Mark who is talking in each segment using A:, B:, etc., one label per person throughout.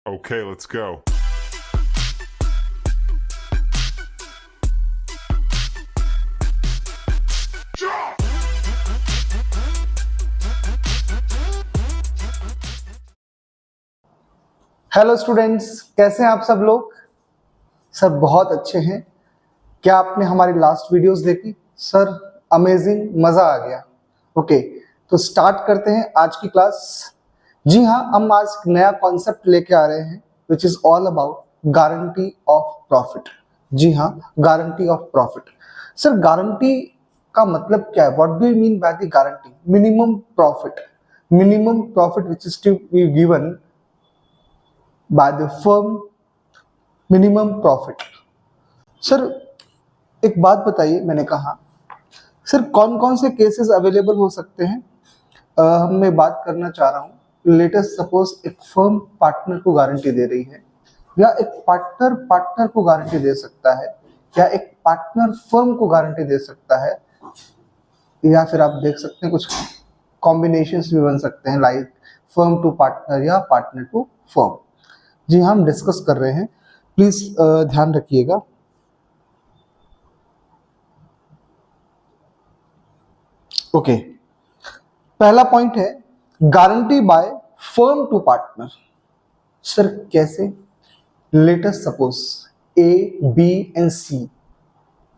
A: Okay, let's go.
B: Hello students, कैसे हैं आप सब लोग। सर बहुत अच्छे हैं। क्या आपने हमारी लास्ट वीडियोस देखी? सर अमेजिंग, मजा आ गया। ओके, तो स्टार्ट करते हैं आज की क्लास। जी हाँ, हम आज एक नया कॉन्सेप्ट लेके आ रहे हैं which is all about guarantee of profit. जी हाँ, guarantee of profit. Sir guarantee का मतलब क्या है? What do you mean by the guarantee? Minimum profit which is to be given by the firm minimum profit. Sir एक बात बताइए, मैंने कहा सर कौन कौन से केसेस अवेलेबल हो सकते हैं। मैं बात करना चाह रहा हूँ। लेटेस्ट सपोज एक फर्म पार्टनर को गारंटी दे रही है, या एक पार्टनर को गारंटी दे सकता है, या एक पार्टनर फर्म को गारंटी दे सकता है, या फिर आप देख सकते हैं कुछ कॉम्बिनेशंस भी बन सकते हैं, लाइक फर्म टू पार्टनर या पार्टनर टू फर्म। जी हाँ, हम डिस्कस कर रहे हैं, प्लीज ध्यान रखिएगा। ओके, पहला पॉइंट है guarantee by firm to partner. Sir कैसे? Let's suppose A, B and C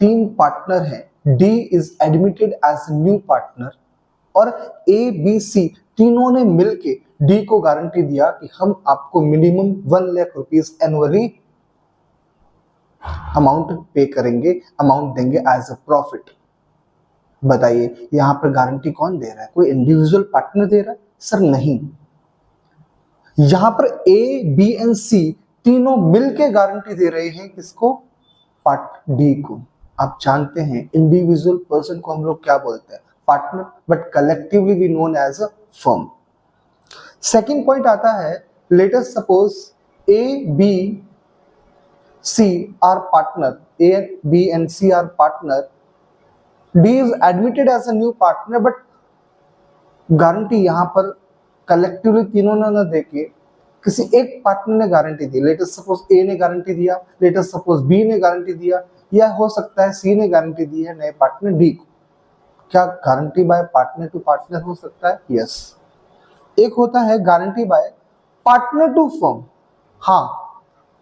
B: तीन पार्टनर हैं। D is admitted as new partner, और ए बी सी तीनों ने मिलके डी को गारंटी दिया कि हम आपको minimum 1 lakh rupees annually amount पे करेंगे, अमाउंट देंगे एज अ प्रॉफिट। बताइए यहां पर गारंटी कौन दे रहा है? कोई इंडिविजुअल पार्टनर दे रहा है? सर नहीं, यहां पर ए बी एंड सी तीनों मिलके गारंटी दे रहे हैं। किसको? पार्ट डी को। आप जानते हैं इंडिविजुअल पर्सन को हम लोग क्या बोलते हैं? Partner, but collectively we known as a firm. Second point आता है, let's suppose A B C are partner, A B and C are partner, D is admitted as a new partner, but guarantee यहां पर collectively तीनों ने न देके किसी एक पार्टनर ने गारंटी दी। लेटेस्ट सपोज ए ने गारंटी दिया, लेटेस्ट सपोज बी ने गारंटी दिया, या हो सकता है सी ने गारंटी दी है नए पार्टनर डी को। क्या guarantee by partner to partner हो सकता है? यस। एक होता है guarantee by partner to firm. हाँ,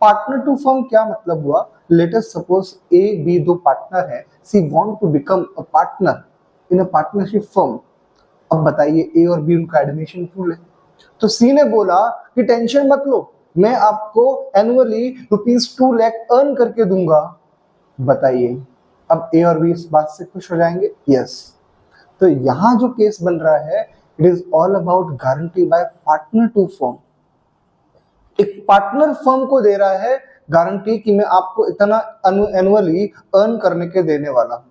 B: पार्टनर टू फर्म क्या मतलब हुआ? लेटेस्ट सपोज ए बी दो पार्टनर है, C want to become a partner in a partnership firm. अब बताइए ए और बी उनका एडमिशन फुल है, तो सी ने बोला कि टेंशन मत लो, मैं आपको एनुअली ₹2 लाख अर्न करके दूंगा। बताइए अब ए और बी इस बात से खुश हो जाएंगे? यस। तो यहां जो केस बन रहा है, it is all about guarantee by partner to firm. एक पार्टनर फर्म को दे रहा है गारंटी कि मैं आपको इतना एनुअली अर्न करने के देने वाला हूं।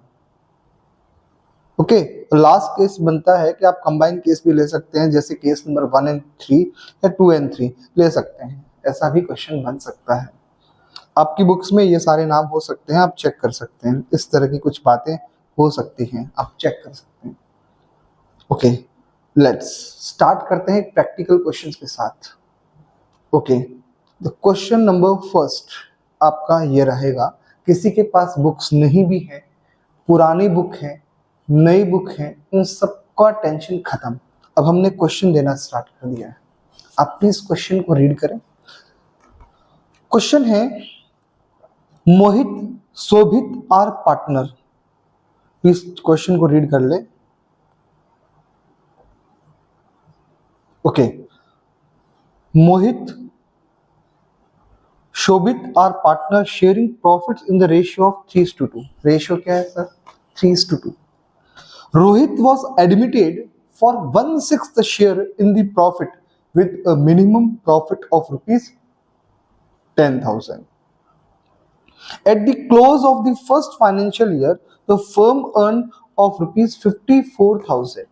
B: ओके, लास्ट केस बनता है कि आप कंबाइन केस भी ले सकते हैं, जैसे केस नंबर 1 एंड 3 या 2 एंड 3 ले सकते हैं। ऐसा भी क्वेश्चन बन सकता है। आपकी बुक्स में ये सारे नाम हो सकते हैं, आप चेक कर सकते हैं। इस तरह की कुछ बातें हो सकती हैं, आप चेक कर सकते हैं। ओके, लेट्स स्टार्ट करते हैं प्रैक्टिकल क्वेश्चंस के साथ। Okay, the question number first आपका ये रहेगा, किसी के पास बुक्स नहीं भी है, पुरानी बुक है, नई बुक है, उन सबका टेंशन खत्म। अब हमने क्वेश्चन देना स्टार्ट कर दिया है। आप प्लीज क्वेश्चन को रीड करें। क्वेश्चन है, Mohit Shobhit are partner. Please question को रीड कर ले। Okay, Mohit Shobhit are partner sharing profits in the ratio of 3:2। Ratio क्या है sir? 3:2। Rohit was admitted for 1/6 share in the profit with a minimum profit of rupees 10,000. At the close of the first financial year, the firm earned of rupees 54,000.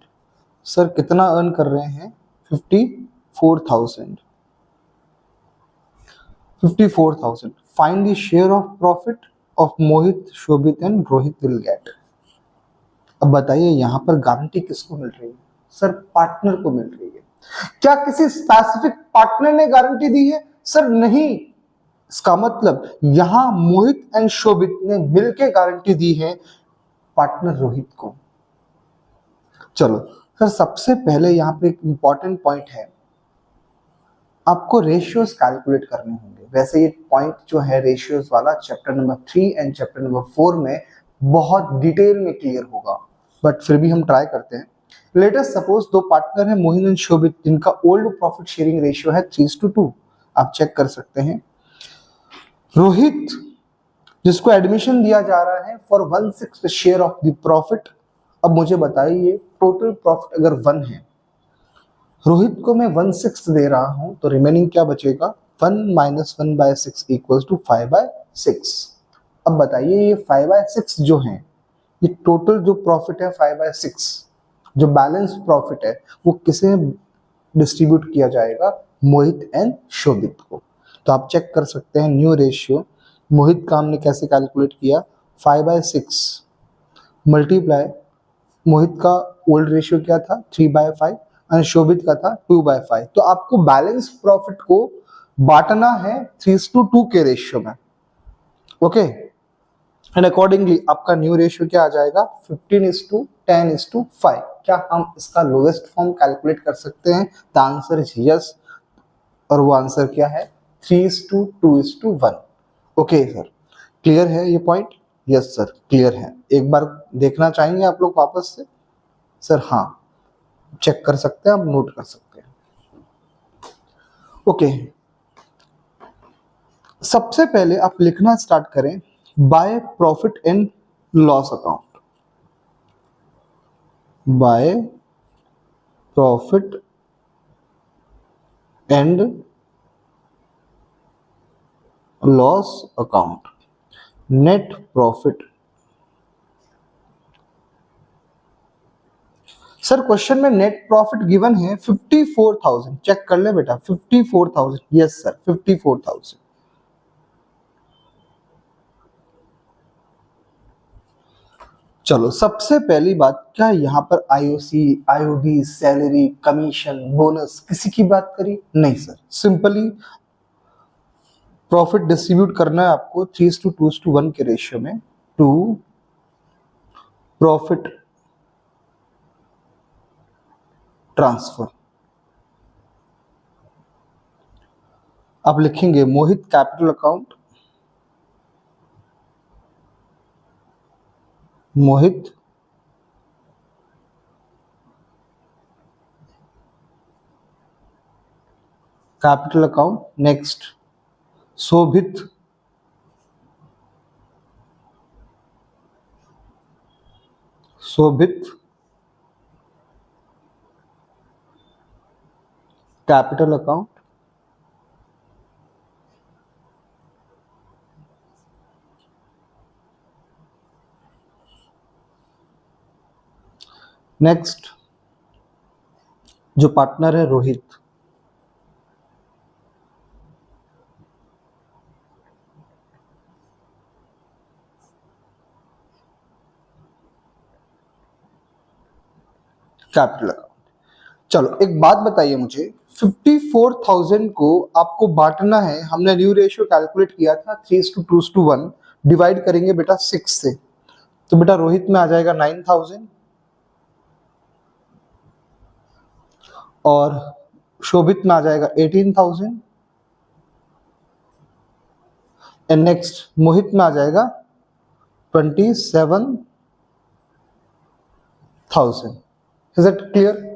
B: Sir कितना earn कर रहे हैं? 54,000. 54,000. Find the share of profit of Mohit, Shobhit and Rohit will get. अब बताइए यहां पर guarantee किसको मिल रही है? सर पार्टनर को मिल रही है। क्या किसी स्पेसिफिक पार्टनर ने गारंटी दी है? सर नहीं, इसका मतलब यहां मोहित एंड शोभित ने मिलके गारंटी दी है पार्टनर रोहित को। चलो सर, सबसे पहले यहां पे एक इंपॉर्टेंट पॉइंट है, आपको रेशियोज कैलकुलेट करने होंगे। वैसे ये पॉइंट जो है रेशियोज वाला chapter number 3 and chapter number 4 में बहुत डिटेल में क्लियर होगा, बट फिर भी हम ट्राई करते हैं। लेट अस सपोज दो पार्टनर है मोहित एंड शोभित, जिनका ओल्ड प्रॉफिट शेयरिंग रेशियो है 3:2। आप चेक कर सकते हैं। रोहित जिसको एडमिशन दिया जा रहा है for 1/6 share of the profit. अब मुझे बताइए टोटल प्रॉफिट अगर 1 है, रोहित को मैं 1/6 दे रहा हूं, तो रिमेनिंग क्या बचेगा, 1 - 1/6 इक्वल्स टू 5/6। अब बताइए ये 5/6 जो है, ये टोटल जो प्रॉफिट है 5/6, जो बैलेंस प्रॉफिट है वो किसे डिस्ट्रीब्यूट किया जाएगा, मोहित एंड शोभित को। तो आप चेक कर सकते हैं न्यू रेशियो, मोहित का हमने कैसे कैलकुलेट किया, 5/6 मल्टीप्लाई, मोहित का ओल्ड रेशियो क्या था 3/5 और शोभित का था 2/5। तो आपको बैलेंस प्रॉफिट को बांटना है 3:2 के रेशियो में, ओके। एंड अकॉर्डिंगली आपका न्यू रेशियो क्या आ जाएगा, 15:10:5। क्या हम इसका लोएस्ट फॉर्म कैलकुलेट कर सकते हैं? द आंसर इज यस, और वो आंसर क्या है, 3:2:1। ओके सर, क्लियर है ये पॉइंट? यस सर, क्लियर है। एक बार देखना चाहेंगे आप लोग वापस से? सर हाँ, चेक कर सकते हैं, आप नोट कर सकते हैं। ओके, सबसे पहले आप लिखना स्टार्ट करें by profit and loss account, by profit and loss account, net profit. Sir question में नेट प्रॉफिट गिवन है 54,000, चेक कर ले बेटा, 54,000। Yes sir, 54,000। चलो सबसे पहली बात, क्या यहाँ पर IOC, IOD, salary, commission, bonus किसी की बात करी? नहीं सर, सिंपली प्रॉफिट डिस्ट्रीब्यूट करना है आपको 3:2:1 के रेशियो में, टू प्रॉफिट ट्रांसफर। अब लिखेंगे मोहित कैपिटल अकाउंट, मोहित कैपिटल अकाउंट। नेक्स्ट शोभित कैपिटल अकाउंट। नेक्स्ट जो पार्टनर है रोहित, कैपिटल अकाउंट। चलो एक बात बताइए मुझे, 54,000 को आपको बांटना है, हमने न्यू रेशियो कैलकुलेट किया था 3:2:1, डिवाइड करेंगे बेटा 6 से, तो बेटा रोहित में आ जाएगा 9,000 और शोभित में आ जाएगा 18,000 एंड नेक्स्ट मोहित में आ जाएगा 27,000। Is it clear?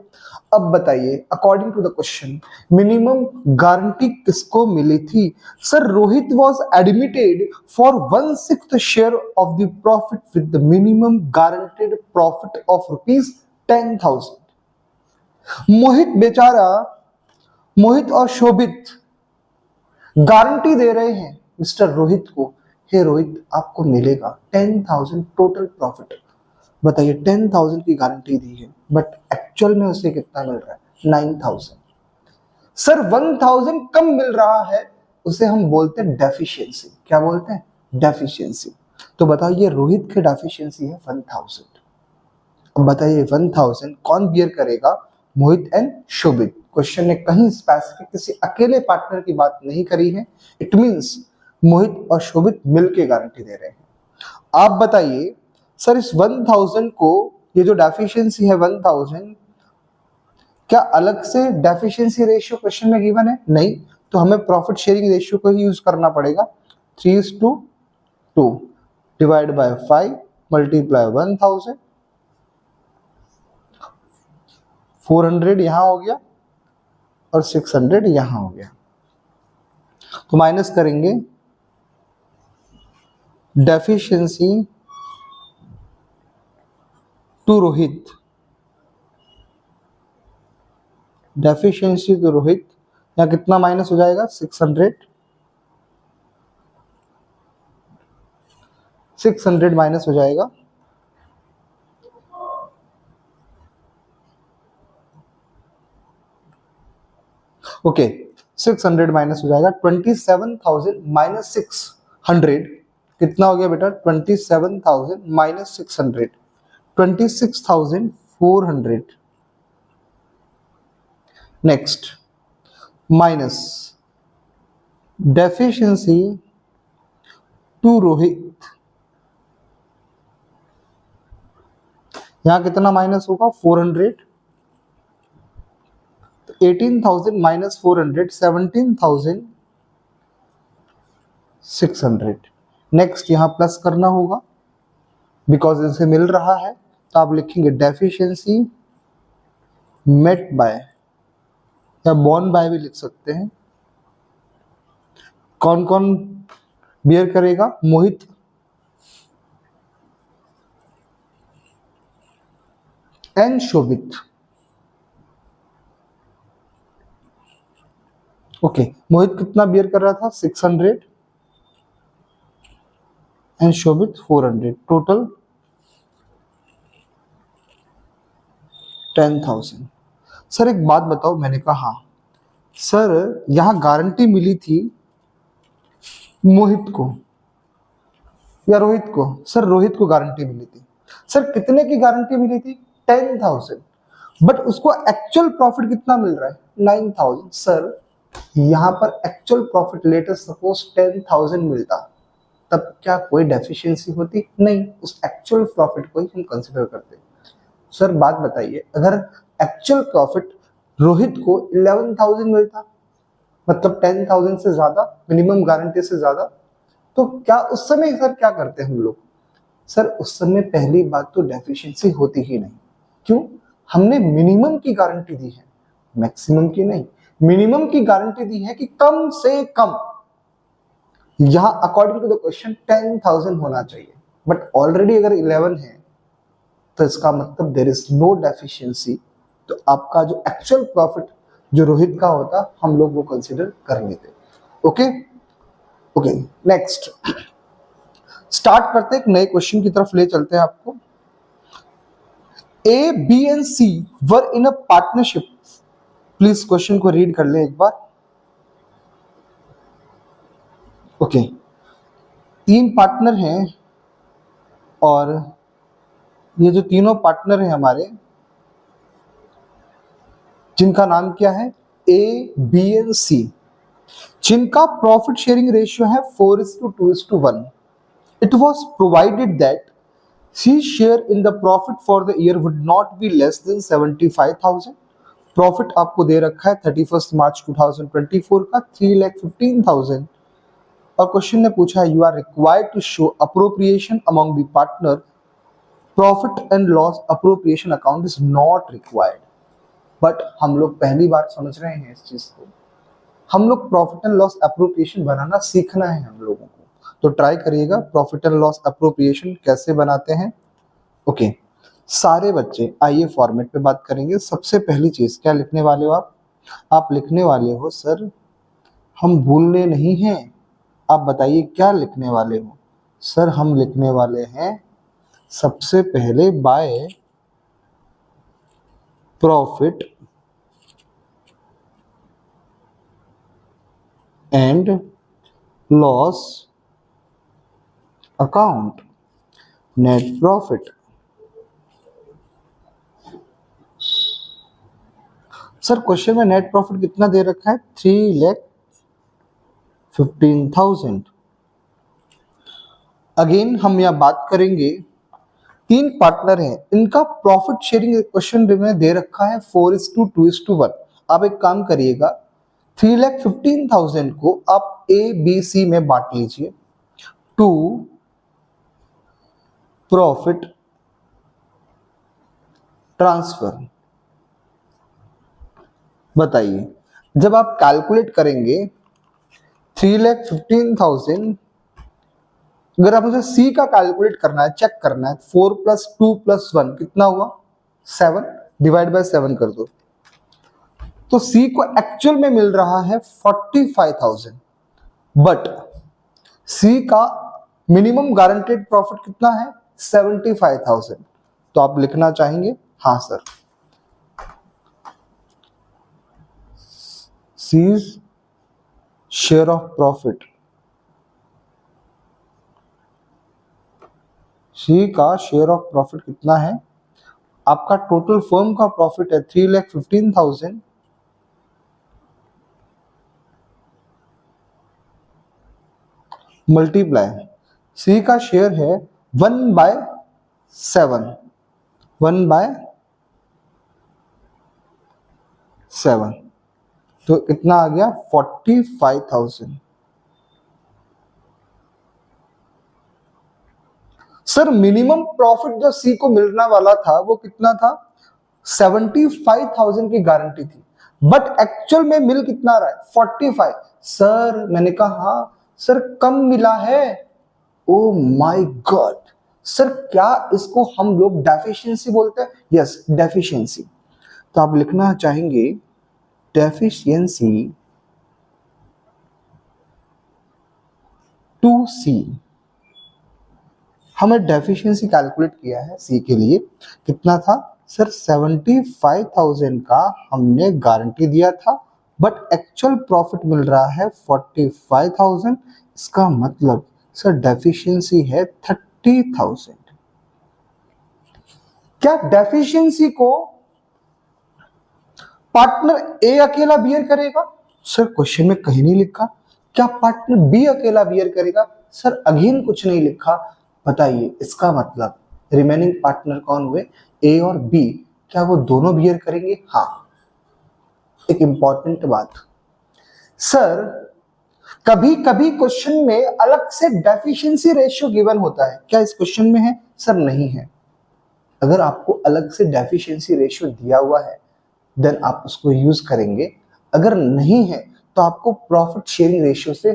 B: अब बताइए according to the question minimum guarantee किसको मिली थी? Sir Rohit was admitted for 1/6 share of the profit with the minimum guaranteed profit of ₹10,000। Mohit बेचारा, मोहित और शोभित गारंटी दे रहे हैं मिस्टर रोहित को, हे रोहित आपको मिलेगा 10,000 टोटल प्रॉफिट। बताइए 10,000 की गारंटी दी है, बट एक्चुअल में उसे कितना मिल रहा है, 9,000। सर 1,000 कम मिल रहा है, उसे हम बोलते हैं डेफिशिएंसी। क्या बोलते हैं? डेफिशिएंसी। तो बताइए रोहित की डेफिशिएंसी है 1,000। अब बताइए 1,000 कौन बियर करेगा? मोहित एंड शोभित। क्वेश्चन ने कहीं स्पेसिफिक किसी अकेले पार्टनर की बात नहीं करी है। इट मींस मोहित और शोभित मिलके गारंटी दे रहे हैं। आप बताइए सर, इस 1000 को, ये जो डेफिशिएंसी है 1000, क्या अलग से डेफिशिएंसी रेशियो क्वेश्चन में गिवन है? नहीं, तो हमें प्रॉफिट शेयरिंग रेशियो को ही यूज करना पड़ेगा। 3:2 डिवाइड बाय 5 मल्टीप्लाई 1000, 400 यहां हो गया और 600 यहां हो गया। तो माइनस करेंगे deficiency to Rohit, deficiency to Rohit, यहाँ कितना माइनस हो जाएगा? 600 माइनस हो जाएगा। ओके, 600 माइनस हो जाएगा। 27,000 माइनस 600 कितना हो गया बेटा? 27,000 minus 600, 26,400। Next minus deficiency to Rohit, यहां कितना माइनस होगा? 400। 18,000 माइनस 400, 17,600। नेक्स्ट यहां प्लस करना होगा बिकॉज इनसे मिल रहा है, तो आप लिखेंगे डेफिशिएंसी मेट बाय, या बॉर्न बाय भी लिख सकते हैं। कौन कौन बियर करेगा? मोहित एंड शोभित। ओके, मोहित कितना बियर कर रहा था? 600 एंड शोभित 400, टोटल 10,000। सर एक बात बताओ, मैंने कहा हाँ सर, यहां गारंटी मिली थी मोहित को या रोहित को? सर रोहित को गारंटी मिली थी। सर कितने की गारंटी मिली थी? 10,000। बट उसको एक्चुअल प्रॉफिट कितना मिल रहा है? 9,000। सर यहां पर एक्चुअल प्रॉफिट लेटर सपोज 10,000 मिलता, तब क्या कोई डेफिशिएंसी होती? नहीं, उस एक्चुअल प्रॉफिट को ही हम कंसिडर करते। सर बात बताइए, अगर एक्चुअल प्रॉफिट रोहित को 11,000 मिलता, मतलब 10,000 से ज्यादा, मिनिमम गारंटी से ज्यादा, तो क्या उस समय सर क्या करते हम लोग? सर उस समय पहली बात तो डेफिशिएंसी होती ही नहीं। क्यों? हमने मिनिमम की गारंटी दी है, मैक्सिमम की नहीं। मिनिमम की गारंटी दी है कि कम से कम यहां अकॉर्डिंग टू द क्वेश्चन 10,000 होना चाहिए, बट ऑलरेडी अगर 11 है तो इसका मतलब देयर इज नो डेफिशिएंसी। तो आपका जो एक्चुअल प्रॉफिट जो रोहित का होता, हम लोग वो कंसीडर कर लेते। ओके ओके, नेक्स्ट स्टार्ट करते हैं, एक नए क्वेश्चन की तरफ ले चलते हैं आपको। A B and C were in a partnership. Please question को रीड कर ले एक बार। ओके, तीन पार्टनर हैं और ये जो तीनों पार्टनर हैं हमारे, जिनका नाम क्या है? ए बी एंड सी, जिनका प्रॉफिट शेयरिंग रेशियो है 4:2:1। It was provided that C share in the profit for the year would not be less than 75,000। Profit आपको दे रखा है 31 मार्च 2024 का 3,15,000। और क्वेश्चन ने पूछा है, you are required to show appropriation among the partner, profit and loss appropriation account is not required. But हम लोग पहली बार समझ रहे हैं इस चीज को। हम लोग प्रॉफिट एंड लॉस अप्रोप्रिएशन बनाना सीखना है हम लोगों को, तो ट्राई करिएगा प्रॉफिट एंड लॉस अप्रोप्रिएशन कैसे बनाते हैं। ओके, सारे बच्चे आइए फॉर्मेट पे बात करेंगे। सबसे पहली चीज क्या लिखने वाले हो आप लिखने वाले हो, सर हम भूलने नहीं हैं। आप बताइए क्या लिखने वाले हो? सर हम लिखने वाले हैं सबसे पहले by profit and loss account, net profit. Sir question में नेट प्रॉफिट कितना दे रखा है? 3,15,000। अगेन हम यहाँ बात करेंगे, तीन पार्टनर हैं, इनका प्रॉफिट शेयरिंग क्वेश्चन में दे रखा है 4:2:1। आप एक काम करिएगा, 3,15,000 को आप ए बी सी में बांट लीजिए। टू प्रॉफिट ट्रांसफर, बताइए जब आप कैलकुलेट करेंगे 3,15,000, अगर आप मुझे सी का कैलकुलेट करना है, चेक करना है, 4 + 2 + 1 कितना हुआ? 7, डिवाइड बाय 7 कर दो। तो सी को एक्चुअल में मिल रहा है 45,000, बट सी का मिनिमम गारंटेड प्रॉफिट कितना है? 75,000। तो आप लिखना चाहेंगे? हाँ sir, C's share of profit, C का शेयर ऑफ प्रॉफिट कितना है? आपका टोटल फर्म का प्रॉफिट है 3,15,000, मल्टीप्लाई सी का शेयर है 1/7, 1/7, तो कितना आ गया? 45,000। सर मिनिमम प्रॉफिट जो सी को मिलने वाला था वो कितना था? 75,000 की गारंटी थी, बट एक्चुअल में मिल कितना रहा है? 45। सर मैंने कहा सर कम मिला है। ओ माय गॉड सर, क्या इसको हम लोग डेफिशिएंसी बोलते हैं? Yes, deficiency. तो आप लिखना चाहेंगे डेफिशिएंसी टू सी। हमें डेफिशिएंसी कैलकुलेट किया है सी के लिए, कितना था सर? 75,000 का हमने गारंटी दिया था, बट एक्चुअल प्रॉफिट मिल रहा है 45,000। इसका मतलब सर डेफिशिएंसी है 30,000। क्या डेफिशिएंसी को पार्टनर ए अकेला बियर करेगा? सर क्वेश्चन में कहीं नहीं लिखा। क्या पार्टनर बी अकेला बियर करेगा? सर अगेन कुछ नहीं लिखा। बताइए इसका मतलब रिमेनिंग पार्टनर कौन हुए? ए और बी, क्या वो दोनों बियर करेंगे? हाँ। एक इंपॉर्टेंट बात सर, कभी कभी क्वेश्चन में अलग से डेफिशिएंसी रेशियो गिवन होता है, क्या इस क्वेश्चन में है? सर नहीं है। अगर आपको अलग से डेफिशिएंसी रेशियो दिया हुआ है देन आप उसको यूज करेंगे, अगर नहीं है तो आपको प्रॉफिट शेयरिंग रेशियो से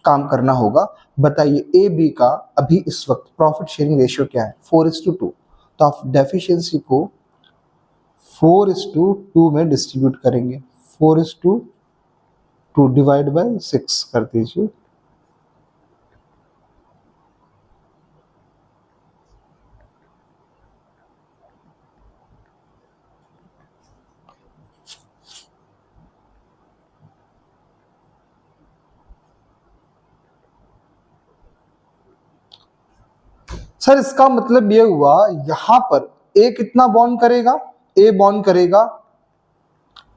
B: काम करना होगा। बताइए ए बी का अभी इस वक्त प्रॉफिट शेयरिंग रेशियो क्या है? 4:2। तो आप डेफिशिएंसी को 4:2 में डिस्ट्रीब्यूट करेंगे, 4:2 डिवाइड बाय 6 कर दीजिए। सर इसका मतलब ये हुआ, यहां पर ए कितना बॉन्ड करेगा? ए बॉन्ड करेगा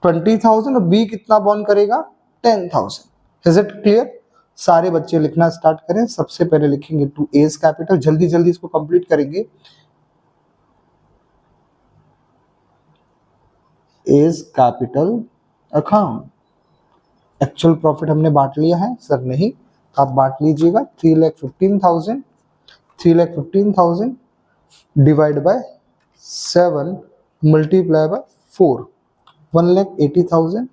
B: 20,000 और बी कितना बॉन्ड करेगा? 10,000। Is it clear? सारे बच्चे लिखना स्टार्ट करें। सबसे पहले लिखेंगे टू एज कैपिटल, जल्दी जल्दी इसको कंप्लीट करेंगे। As capital account, actual profit हमने बांट लिया है? सर नहीं, आप बांट लीजिएगा। 3,15,000, 3,15,000 divide by 7 multiply by 4, 1,80,000।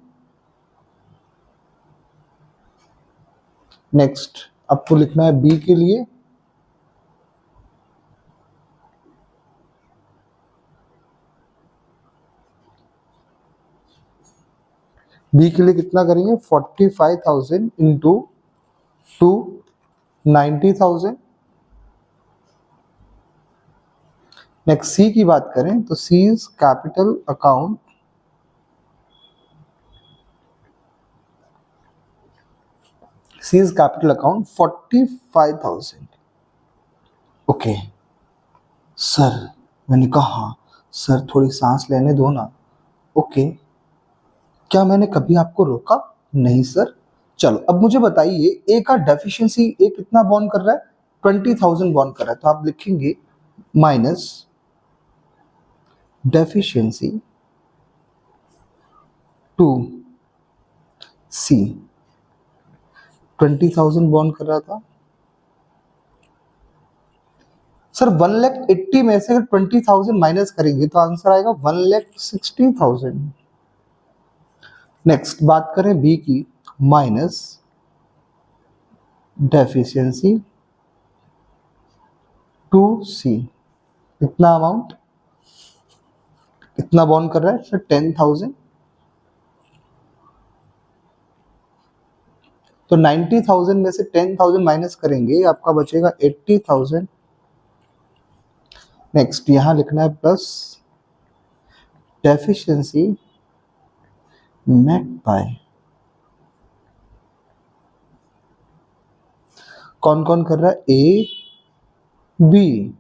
B: Next आपको लिखना है बी के लिए, बी के लिए कितना करेंगे? 45,000 इंटू 2, 90,000। नेक्स्ट सी की बात करें तो C is capital account, C is capital account 45,000। Okay sir, मैंने कहा सर थोड़ी सांस लेने दो ना। ओके क्या मैंने कभी आपको रोका? नहीं सर। चलो अब मुझे बताइए, ए का डेफिशिएंसी, ए कितना बॉर्न कर रहा है? 20,000 बॉर्न कर रहा है, तो आप लिखेंगे minus deficiency to C. 20,000 borne कर रहा था सर। 1,80,000 में से अगर 20,000 माइनस करेंगे तो आंसर आएगा 1,60,000। नेक्स्ट बात करें बी की, माइनस डेफिशिएंसी टू सी। इतना अमाउंट कितना बॉन्ड कर रहा है सर? 10,000। तो 90,000 में से 10,000 माइनस करेंगे, आपका बचेगा 80,000। नेक्स्ट यहां लिखना है प्लस डेफिशिएंसी मेट बाय, कौन कौन कर रहा है? A B.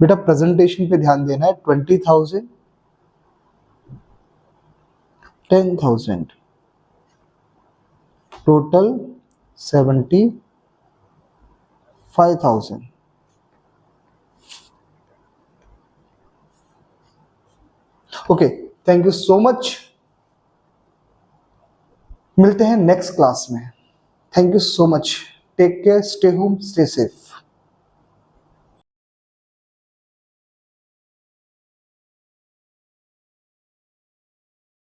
B: बेटा प्रेजेंटेशन पे ध्यान देना है। 20,000, 10,000, total 75,000। Okay, thank you so much. मिलते हैं नेक्स्ट क्लास में। Thank you so much. Take care, stay home, stay safe.